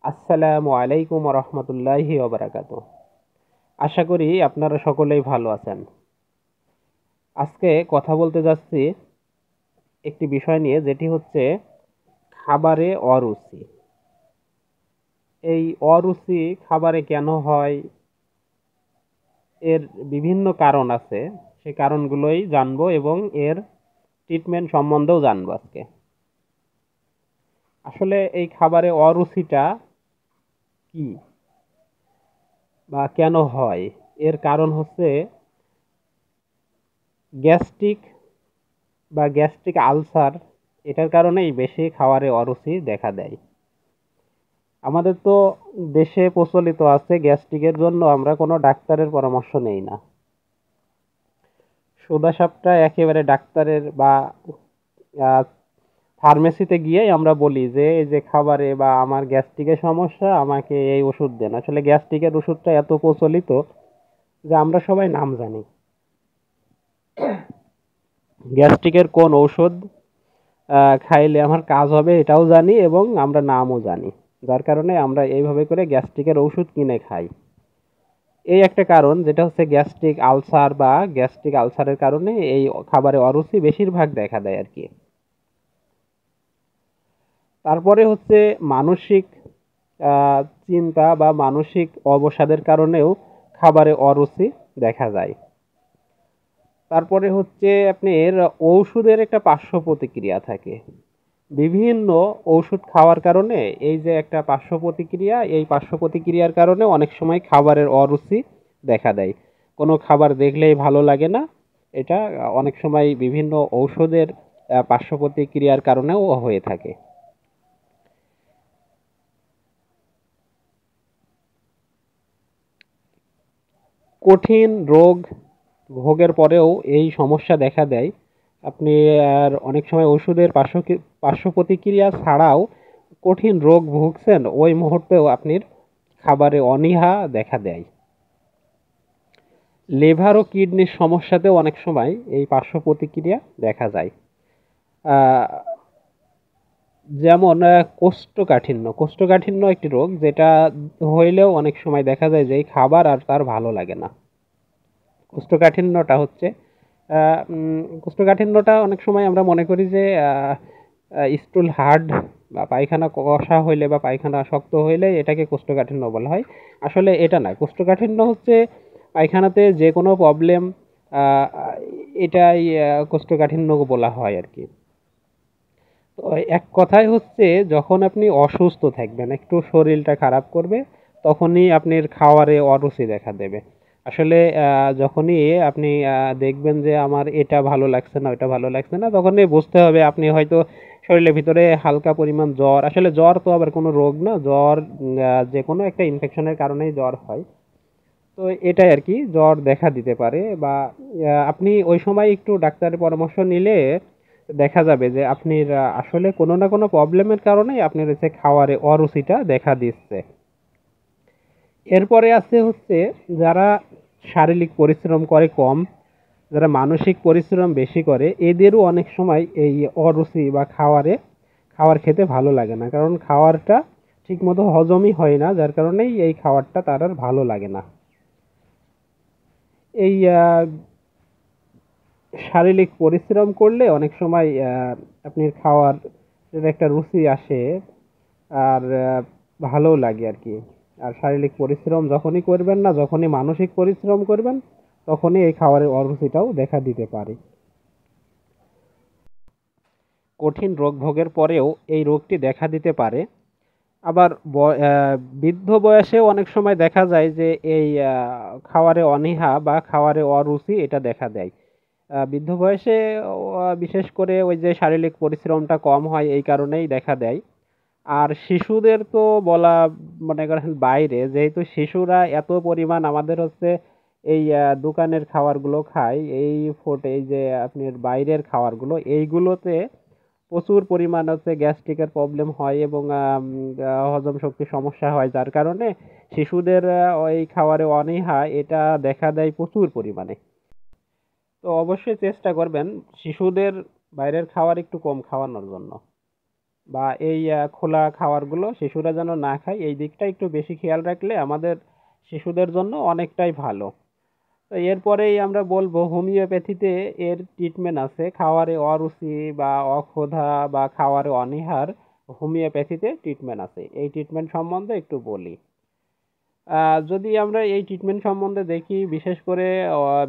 আসসালামু আলাইকুম রহমতুল্লাহি ওবারাকাতু। আশা করি আপনারা সকলেই ভালো আছেন। আজকে কথা বলতে যাচ্ছি একটি বিষয় নিয়ে, যেটি হচ্ছে খাবারে অরুচি। এই অরুচি খাবারে কেন হয়, এর বিভিন্ন কারণ আছে। সেই কারণগুলোই জানবো এবং এর ট্রিটমেন্ট সম্বন্ধেও জানবো আজকে। আসলে এই খাবারে অরুচিটা কি বা কেন হয়, এর কারণ হচ্ছে গ্যাস্ট্রিক বা গ্যাস্ট্রিক আলসার। এটার কারণেই বেশি খাবারে অরুচি দেখা দেয়। আমাদের তো দেশে প্রচলিত আছে গ্যাস্ট্রিকের জন্য আমরা কোনো ডাক্তারের পরামর্শ নেই না, সোজাসাপটা একেবারে ডাক্তারের বা ফার্মেসিতে গিয়েই আমরা বলি যে এই যে খাবারে বা আমার গ্যাস্ট্রিকের সমস্যা, আমাকে এই ওষুধ দেন। আসলে গ্যাস্ট্রিকের ওষুধটা এত প্রচলিত যে আমরা সবাই নাম জানি, গ্যাস্ট্রিকের কোন ঔষধ খাইলে আমার কাজ হবে এটাও জানি এবং আমরা নামও জানি। যার কারণে আমরা এইভাবে করে গ্যাস্ট্রিকের ওষুধ কিনে খাই। এই একটা কারণ, যেটা হচ্ছে গ্যাস্ট্রিক আলসার বা গ্যাস্ট্রিক আলসারের কারণে এই খাবারে অরুচি বেশিরভাগ দেখা দেয় আর কি। তারপরে হচ্ছে মানসিক চিন্তা বা মানসিক অবসাদের কারণেও খাবারে অরুচি দেখা যায়। তারপরে হচ্ছে আপনার ঔষধের একটা পার্শ্ব প্রতিক্রিয়া থাকে। বিভিন্ন ঔষধ খাওয়ার কারণে এই যে একটা পার্শ্ব প্রতিক্রিয়া, এই পার্শ্ব প্রতিক্রিয়ার কারণে অনেক সময় খাবারের অরুচি দেখা দেয়। কোনো খাবার দেখলেই ভালো লাগে না। এটা অনেক সময় বিভিন্ন ঔষধের পার্শ্ব প্রতিক্রিয়ার কারণেও হয়ে থাকে। কঠিন রোগ ভোগের পরেও এই সমস্যা দেখা দেয়। আপনি আর অনেক সময় ওষুধের পার্শ্ব প্রতিক্রিয়া ছাড়াও কঠিন রোগ ভুগছেন, ওই মুহূর্তেও আপনার খাবারে অনীহা দেখা দেয়। লিভার ও কিডনির সমস্যাতেও অনেক সময় এই পার্শ্ব প্রতিক্রিয়া দেখা যায়। আহ, যেমন কোষ্ঠকাঠিন্য একটি রোগ, যেটা হইলেও অনেক সময় দেখা যায় যে এই খাবার আর তার ভালো লাগে না। কোষ্ঠকাঠিন্যটা হচ্ছে কোষ্ঠকাঠিন্যটা অনেক সময় আমরা মনে করি যে স্টুল হার্ড বা পায়খানা কষা হইলে বা পায়খানা শক্ত হইলে এটাকে কোষ্ঠকাঠিন্য বলা হয়। আসলে এটা না, কোষ্ঠকাঠিন্য হচ্ছে পায়খানাতে যে কোনো প্রবলেম, এটাই কোষ্ঠকাঠিন্য বলা হয় আর কি। তো এক কথায় হচ্ছে, যখন আপনি অসুস্থ থাকবেন, একটু শরীরটা খারাপ করবে, তখনই আপনার খাওয়ারে অরুচি দেখা দেবে। আসলে যখনই আপনি দেখবেন যে আমার এটা ভালো লাগছে না, ওটা ভালো লাগছে না, তখনই বুঝতে হবে আপনি হয়তো শরীরের ভিতরে হালকা পরিমাণ জ্বর। আসলে জ্বর তো আবার কোনো রোগ না, জ্বর যে কোনো একটা ইনফেকশনের কারণেই জ্বর হয়। তো এটাই আর কি, জ্বর দেখা দিতে পারে বা আপনি ওই সময় একটু ডাক্তারের পরামর্শ নিলে দেখা যাবে যে আপনার আসলে কোনো না কোনো প্রবলেমের কারণেই আপনার হচ্ছে খাওয়ারে অরুচিটা দেখা দিচ্ছে। এরপরে আছে হচ্ছে যারা শারীরিক পরিশ্রম করে কম, যারা মানসিক পরিশ্রম বেশি করে, এদেরও অনেক সময় এই অরুচি বা খাওয়ার খেতে ভালো লাগে না, কারণ খাওয়ারটা ঠিকমতো হজমই হয় না, যার কারণেই এই খাবারটা তার আর ভালো লাগে না। এই শারীরিক পরিশ্রম করলে অনেক সময় আপনি খাওয়ার একটা রুচি আসে, আর ভালোও লাগে আর কি। আর শারীরিক পরিশ্রম যখনই করবেন না, যখনই মানসিক পরিশ্রম করবেন, তখনই এই খাবারের অরুচিটাও দেখা দিতে পারে। কঠিন রোগ ভোগের পরেও এই রোগটি দেখা দিতে পারে। আবার বৃদ্ধ বয়সেও অনেক সময় দেখা যায় যে এই খাওয়ারে অনীহা বা খাওয়ারে অরুচি এটা দেখা দেয়। বৃদ্ধ বয়সে বিশেষ করে ওই যে শারীরিক পরিশ্রমটা কম হয়, এই কারণেই দেখা দেয়। আর শিশুদের তো বলা মনে করেন বাইরে, যেহেতু শিশুরা এত পরিমাণ আমাদের হচ্ছে এই দোকানের খাবারগুলো খায়, এই যে আপনার বাইরের খাবারগুলো, এইগুলোতে প্রচুর পরিমাণ হচ্ছে গ্যাস্ট্রিকের প্রবলেম হয় এবং হজম শক্তির সমস্যা হয়, যার কারণে শিশুদের ওই খাবারে অনীহা এটা দেখা দেয় প্রচুর পরিমাণে। তো অবশ্যই চেষ্টা করবেন শিশুদের বাইরের খাবার একটু কম খাওয়ানোর জন্য। বা এই খোলা খাবারগুলো শিশুরা যেন না খায়, এই দিকটা একটু বেশি খেয়াল রাখলে আমাদের শিশুদের জন্য অনেকটাই ভালো। তো এরপরেই আমরা বলবো হোমিওপ্যাথিতে এর ট্রিটমেন্ট আছে খাওয়ারে অরুচি বা অক্ষুধা বা খাওয়ারে অনীহার। হোমিওপ্যাথিতে ট্রিটমেন্ট আছে, এই ট্রিটমেন্ট সম্বন্ধে একটু বলি। যদি আমরা এই ট্রিটমেন্ট সম্বন্ধে দেখি, বিশেষ করে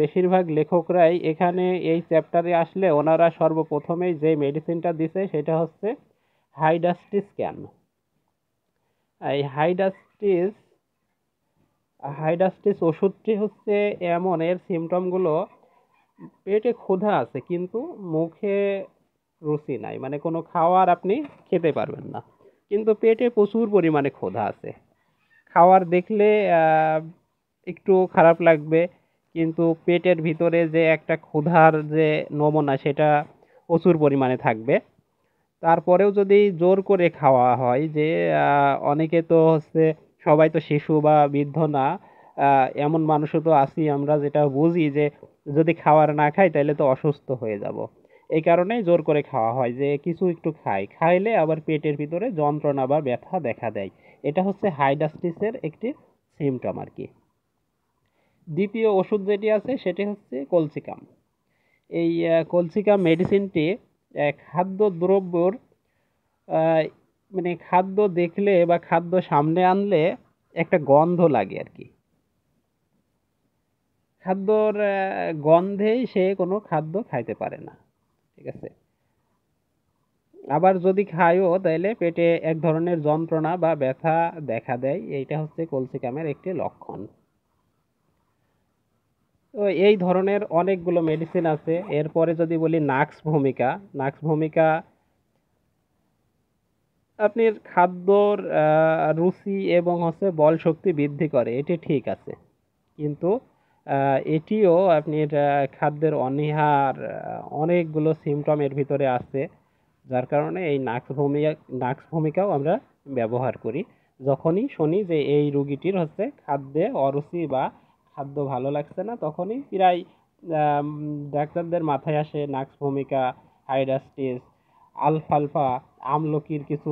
বেশিরভাগ লেখকরাই এখানে এই চ্যাপ্টারে আসলে ওনারা সর্বপ্রথমেই যে মেডিসিনটা দিছে সেটা হচ্ছে হাইডাস্টিস স্ক্যান। এই হাইডাস্টিস ওষুধটি হচ্ছে এমন, এর সিমটমগুলো পেটে ক্ষুধা আছে কিন্তু মুখে রুচি নাই, মানে কোনো খাবার আপনি খেতে পারবেন না, কিন্তু পেটে প্রচুর পরিমাণে ক্ষুধা আছে। খাওয়ার দেখলে একটু খারাপ লাগবে, কিন্তু পেটের ভিতরে যে একটা ক্ষুধার যে নমুনা সেটা প্রচুর পরিমাণে থাকবে। তারপরেও যদি জোর করে খাওয়া হয়, যে অনেকে তো হচ্ছে, সবাই তো শিশু বা বৃদ্ধ না, এমন মানুষও তো আছি আমরা যেটা বুঝি যে যদি খাবার না খাই তাহলে তো অসুস্থ হয়ে যাব। এই কারণেই জোর করে খাওয়া হয়, যে কিছু একটু খাইলে আবার পেটের ভিতরে যন্ত্রণা বা ব্যথা দেখা দেয়। এটা হচ্ছে হাইডাস্টিসের একটি সিমটম আর কি। দ্বিতীয় ওষুধ যেটি আছে সেটি হচ্ছে কলসিকাম। এই কলসিকাম মেডিসিনটি খাদ্যদ্রব্যর আহ, মানে খাদ্য দেখলে বা খাদ্য সামনে আনলে একটা গন্ধ লাগে আর কি। খাদ্যর গন্ধেই সে কোনো খাদ্য খাইতে পারে না, ঠিক আছে। আবার যদি খায়ও তাহলে পেটে এক ধরনের যন্ত্রণা বা ব্যথা দেখা দেয়, এইটা হচ্ছে কলসিকামের একটি লক্ষণ। তো এই ধরনের অনেকগুলো মেডিসিন আছে। এরপরে যদি বলি নাক্স ভূমিকা, নাক্স ভূমিকা আপনার খাদ্যর রুচি এবং হচ্ছে বল শক্তি বৃদ্ধি করে, এটি ঠিক আছে, কিন্তু এটিও আপনার খাদ্যের অনীহার অনেকগুলো সিমটম এর ভিতরে আছে। যার কারণে এই নাক্স ভূমিকাও আমরা ব্যবহার করি যখনই শুনি যে এই রুগীটির হচ্ছে খাদ্যে অরুচি বা খাদ্য ভালো লাগছে না, তখনই প্রায় আম, ডাক্তারদের মাথায় আসে নাক্স ভূমিকা, হাইডাস্টিস, আলফালফা, আমলকির কিছু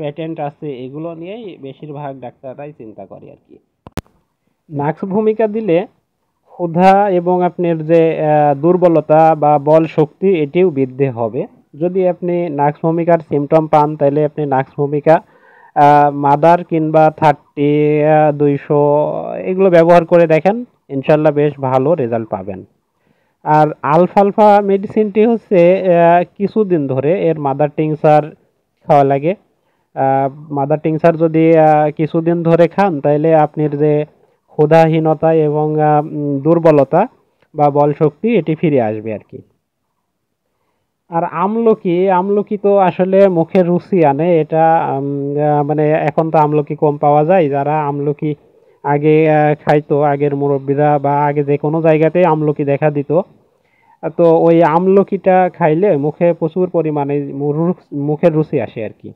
প্যাটেন্ট আছে, এগুলো নিয়েই বেশিরভাগ ডাক্তাররাই চিন্তা করে আর কি। নাক্স ভূমিকা দিলে ক্ষুধা এবং আপনার যে দুর্বলতা বা বল শক্তি এটিও বৃদ্ধি হবে। যদি আপনি নাক্স ভূমিকার সিমটম পান তাহলে আপনি নাক্স ভূমিকা মাদার কিংবা 30, 200 এগুলো ব্যবহার করে দেখেন, ইনশাল্লাহ বেশ ভালো রেজাল্ট পাবেন। আর আলফালফা মেডিসিনটি হচ্ছে কিছুদিন ধরে এর মাদার টিংচার খাওয়া লাগে। মাদার টিংচার যদি কিছুদিন ধরে খান তাহলে আপনার যে ক্ষুধাহীনতা এবং দুর্বলতা বা বল শক্তি এটি ফিরে আসবে আর কি। আর আমলকি, আমলকি তো আসলে মুখে রুচি আনে, এটা মানে এখন তো আমলকি কম পাওয়া যায়। যারা আমলকি আগে খাইতো, আগের মুরব্বীরা বা আগে যে কোনো জায়গাতেই আমলকি দেখা দিত, তো ওই আমলকিটা খাইলে মুখে প্রচুর পরিমাণে মুখের রুচি আসে আর কি।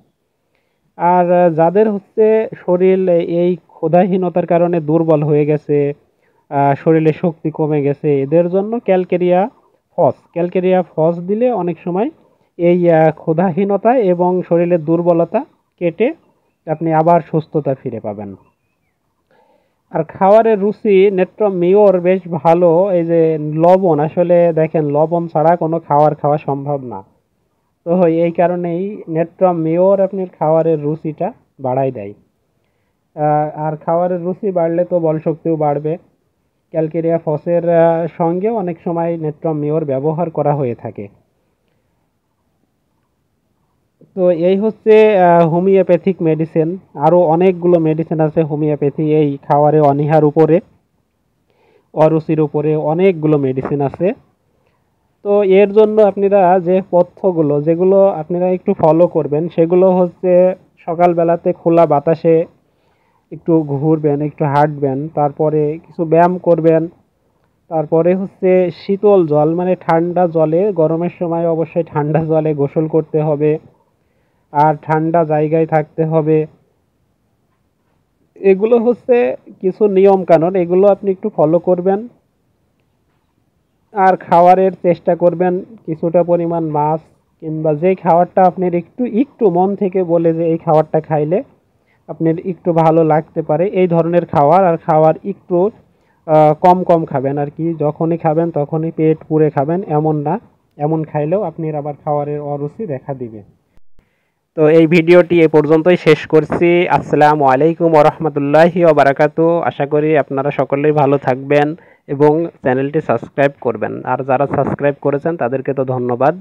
আর যাদের হচ্ছে শরীর এই ক্ষুধাহীনতার কারণে দুর্বল হয়ে গেছে, শরীরে শক্তি কমে গেছে, এদের জন্য ক্যালকেরিয়া ফস দিলে অনেক সময় এই ক্ষুধাহীনতা এবং শরীরের দুর্বলতা কেটে আপনি আবার সুস্থতা ফিরে পাবেন। আর খাবারের রুচি নেত্রম মেয়র বেশ ভালো। এই যে লবণ, আসলে দেখেন লবণ ছাড়া কোনো খাবার খাওয়া সম্ভব না। তো এই কারণেই নেট্রম মেয়র আপনার খাবারের রুচিটা বাড়াই দেয়। আর খাবারের রুচি বাড়লে তো বল শক্তিও বাড়বে। ক্যালকেরিয়া ফসের সঙ্গে অনেক সময় নেট্রম মেয়র ব্যবহার করা হয়ে থাকে। তো এই হচ্ছে হোমিওপ্যাথিক মেডিসিন। আরও অনেকগুলো মেডিসিন আছে হোমিওপ্যাথি এই খাওয়ারে অনীহার উপরে, অরুচির উপরে অনেকগুলো মেডিসিন আছে। তো এর জন্য আপনারা যে পথ্যগুলো যেগুলো আপনারা একটু ফলো করবেন সেগুলো হচ্ছে সকালবেলাতে খোলা বাতাসে একটু ঘুরবেন, একটু হাঁটবেন, তারপরে কিছু ব্যায়াম করবেন। তারপরে হচ্ছে শীতল জল, মানে ঠান্ডা জলে, গরমের সময় অবশ্যই ঠান্ডা জলে গোসল করতে হবে, আর ঠান্ডা জায়গায় থাকতে হবে। এগুলো হচ্ছে কিছু নিয়ম কানুন, এগুলো আপনি একটু ফলো করবেন। আর খাওয়ারের চেষ্টা করবেন কিছুটা পরিমাণ মাছ, কিংবা যেই খাবারটা আপনার একটু একটু মন থেকে বলে যে এই খাবারটা খাইলে আপনার একটু ভালো লাগতে পারে, এই ধরনের খাবার। আর খাবার একটু কম কম খাবেন আর কি, যখনই খাবেন তখনই পেট পুরে খাবেন এমন না, এমন খাইলেও আপনার আবার খাবারের অরুচি দেখা দিবে। তো এই ভিডিওটি এ পর্যন্তই শেষ করছি। আসসালামু আলাইকুম ওয়া রাহমাতুল্লাহি ওয়া বারাকাতুহু। আশা করি আপনারা সকলেই ভালো থাকবেন এবং চ্যানেলটি সাবস্ক্রাইব করবেন। আর যারা সাবস্ক্রাইব করেছেন তাদেরকে তো ধন্যবাদ।